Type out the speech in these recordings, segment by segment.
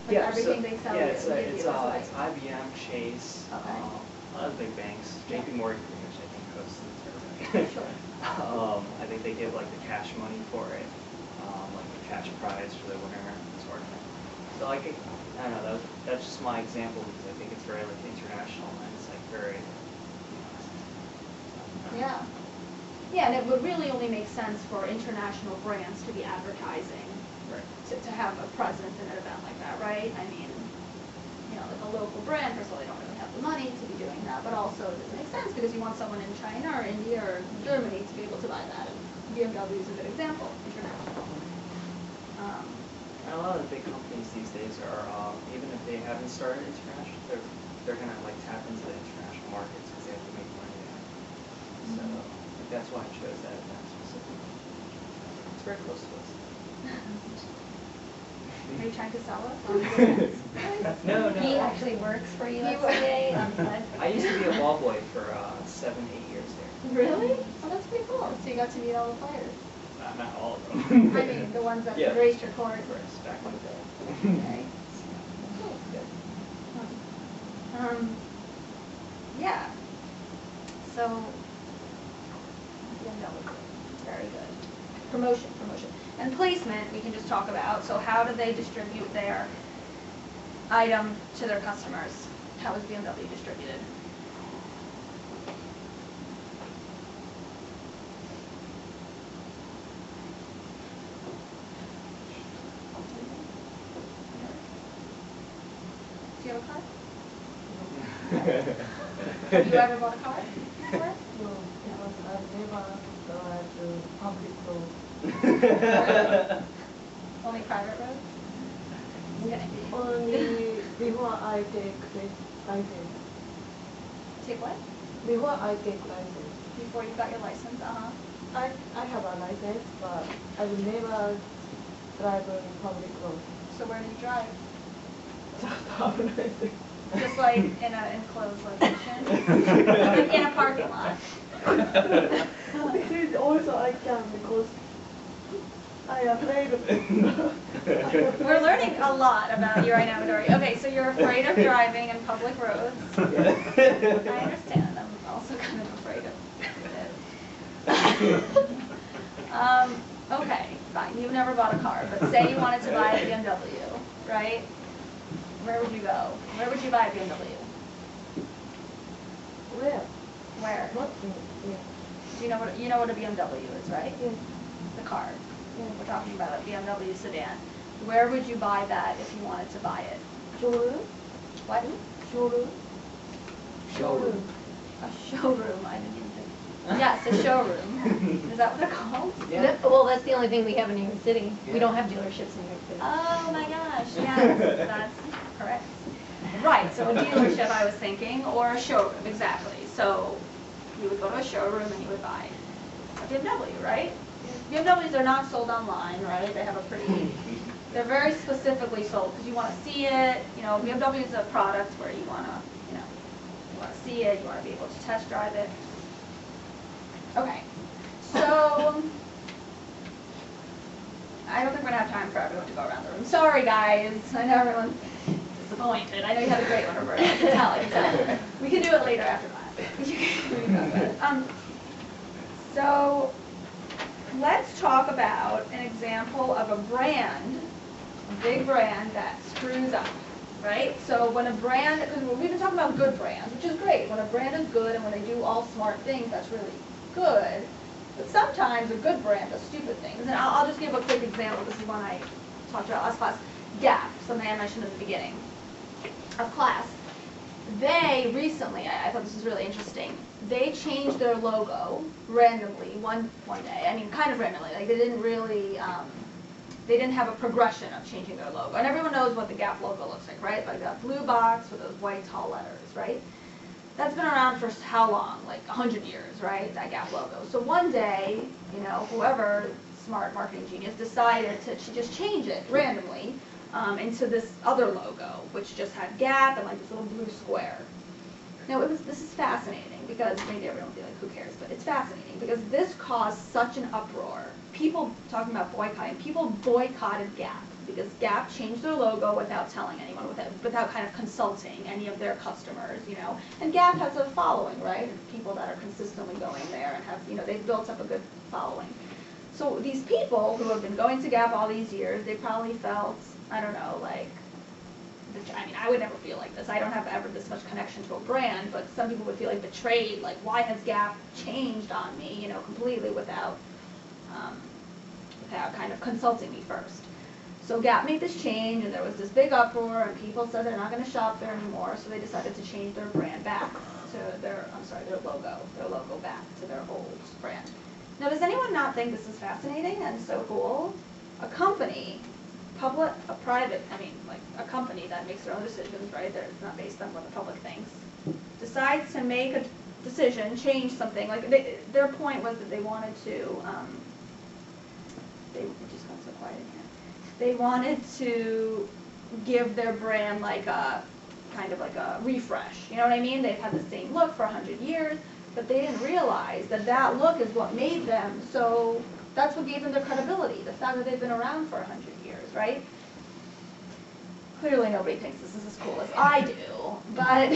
Like Yeah, everything they sell it's you give you a site. it's IBM, Chase, Okay. a lot of big banks. Yeah. JP Morgan, which I think hosts the tournament. Sure. I think they give like the cash money for it, like the cash prize for the winner of the tournament. So like, I don't know, that's just my example because I think it's very like international and it's like very. Yeah. Yeah, and it would really only make sense for international brands to be advertising, Right. to have a presence in an event like that, right? I mean, you know, like a local brand, first of all, they don't really have the money to be doing that, but also it doesn't make sense because you want someone in China or India or Germany to be able to buy that. And BMW is a good example, international. And a lot of the big companies these days are, even if they haven't started international, they're gonna like tap into the international markets because they have to make money there. So that's why I chose that event specifically. It's very close to us. Are you trying to sell us? No. He actually works for USDA on site. I used to be a ball boy for 7-8 years there. Really? Oh, that's pretty cool. So you got to meet all the players. Not all of them. I mean, the ones that Yeah. raced your course. Back in the day. Okay. Yeah. So, very good. Promotion. And placement, we can just talk about. So how do they distribute their item to their customers? How is BMW distributed? Do you have a car? Have you ever bought a car before? No, because I never drive the public road. Only private roads? Okay. Only before I take the license. Take what? Before I take license. Before you got your license, I have a license, but I will never drive on public road. So where do you drive? Just have a license. Just like in an enclosed location? Like in a parking lot? This is also I can because I am afraid of it. We're learning a lot about you right now, Midori. Okay, so you're afraid of driving in public roads. I understand. I'm also kind of afraid of it. Okay, fine. You've never bought a car, but say you wanted to buy a BMW, right? Where would you go? Where would you buy a BMW? Where? Where? Not in here. Do you know what a BMW is, right? Yes. The car. Yes. We're talking about a BMW sedan. Where would you buy that if you wanted to buy it? Showroom? What? Showroom? Showroom. A showroom. I didn't even think. Yes, a showroom. Is that what they're called? Yeah. Well, that's the only thing we have in New York City. Yeah. We don't have dealerships in New York City. Oh my gosh, yes, that's correct. Right, so a dealership I was thinking, or a showroom, exactly. So you would go to a showroom and you would buy a BMW, right? BMWs are not sold online, right? They have a pretty, they're very specifically sold because you want to see it. You know, BMW is a product where you want to, you want to see it, you want to be able to test drive it. Okay, so I don't think we're going to have time for everyone to go around the room. Sorry, guys. I know everyone's disappointed. I know you had a great one, Roberta. I can tell. We can do it later after class. So let's talk about an example of a brand, a big brand that screws up, right? So when a brand, because we've been talking about good brands, which is great. When a brand is good and when they do all smart things, that's really good. But sometimes a good brand does stupid things. And I'll just give a quick example. This is one I talked about last class. Gap, something I mentioned at the beginning of class. They recently, I thought this was really interesting, they changed their logo randomly one day. I mean, kind of randomly. Like they didn't really, they didn't have a progression of changing their logo. And everyone knows what the Gap logo looks like, right? Like that blue box with those white tall letters, right? That's been around for how long? Like 100 years, right? That Gap logo. So one day, whoever, smart marketing genius, decided to just change it randomly into this other logo, which just had Gap and like this little blue square. Now this is fascinating because maybe everyone will be like, who cares? But it's fascinating because this caused such an uproar. People talking about boycotting, people boycotted Gap because Gap changed their logo without telling anyone, without kind of consulting any of their customers, you know. And Gap has a following, right? People that are consistently going there and have, you know, they've built up a good following. So these people who have been going to Gap all these years, they probably felt, I don't know, like, I mean, I would never feel like this. I don't have ever this much connection to a brand, but some people would feel like betrayed, like, why has Gap changed on me, you know, completely without kind of consulting me first. So Gap made this change, and there was this big uproar, and people said they're not going to shop there anymore, so they decided to change their brand back to their logo back to their old brand. Now, does anyone not think this is fascinating and so cool? A company, a company that makes their own decisions, right? It's not based on what the public thinks. Decides to make a decision, change something. Like their point was that they wanted to. It just got so quiet in here. They wanted to give their brand like a kind of like a refresh. You know what I mean? They've had the same look for 100 years, but they didn't realize that that look is what made them so. That's what gave them their credibility. The fact that they've been around for 100 years, right? Clearly, nobody thinks this is as cool as I do, but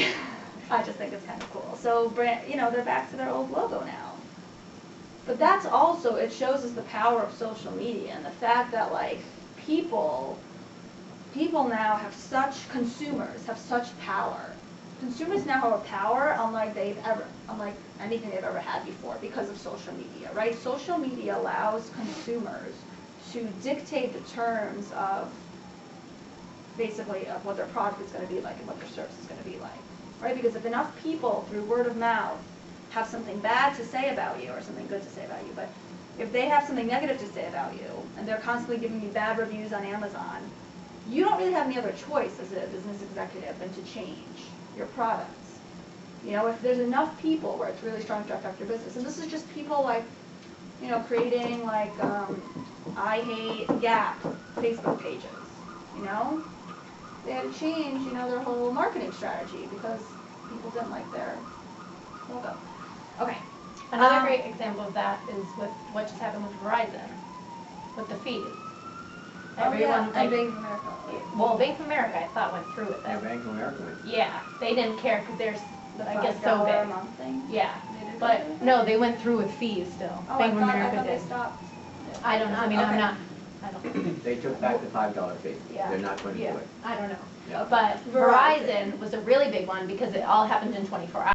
I just think it's kind of cool. So, you know, they're back to their old logo now. But that's also, it shows us the power of social media and the fact that, like, people now have such, consumers have such power. Consumers now have a power unlike anything they've ever had before because of social media, right? Social media allows consumers to dictate the terms of, basically, of what their product is going to be like and what their service is going to be like, right? Because if enough people, through word of mouth, have something bad to say about you or something good to say about you, but if they have something negative to say about you and they're constantly giving you bad reviews on Amazon, you don't really have any other choice as a business executive than to change your products. You know, if there's enough people where it's really strong to affect your business, and this is just people like, you know, creating like I hate Gap Facebook pages, you know? They had to change, you know, their whole marketing strategy because people didn't like their logo. Okay. Another great example of that is with what just happened with Verizon, with the fees. Everyone, and Bank of America. Well, Bank of America, I thought went through with Yeah, it. Bank of America went. Yeah, they didn't care because there's, The I guess, so $5 a big. month thing? Yeah, They didn't but do it? no, they went through with fees still. Oh, Bank I of thought America they did. stopped. I don't know. I mean, Okay. I don't. They took back the $5 fee. Yeah. They're not going to do Yeah, it. I don't know. Yeah. But Verizon. Verizon was a really big one because it all happened in 24 hours.